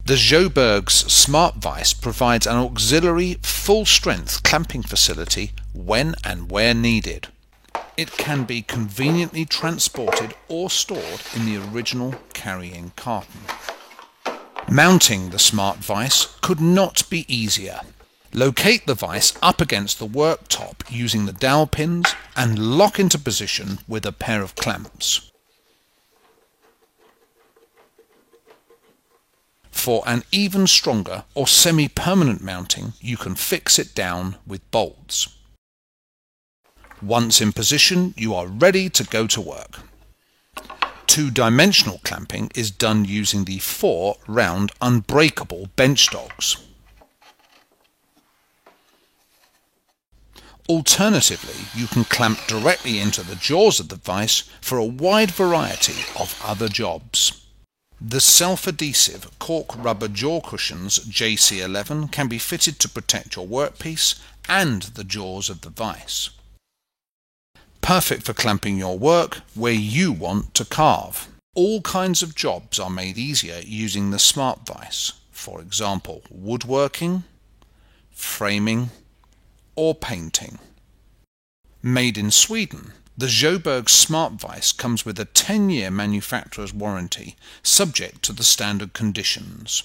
The SJOBERGS Smart Vise provides an auxiliary full-strength clamping facility when and where needed. It can be conveniently transported or stored in the original carrying carton. Mounting the Smart Vise could not be easier. Locate the vise up against the worktop using the dowel pins and lock into position with a pair of clamps. For an even stronger or semi-permanent mounting, you can fix it down with bolts. Once in position, you are ready to go to work. Two-dimensional clamping is done using the 4 round unbreakable bench dogs. Alternatively, you can clamp directly into the jaws of the vise for a wide variety of other jobs. The self-adhesive cork rubber jaw cushions JC11 can be fitted to protect your workpiece and the jaws of the vise. Perfect for clamping your work where you want to carve. All kinds of jobs are made easier using the Smart Vise, for example woodworking, framing or painting. Made in Sweden, the SJOBERGS Smart Vise comes with a 10-year manufacturer's warranty, subject to the standard conditions.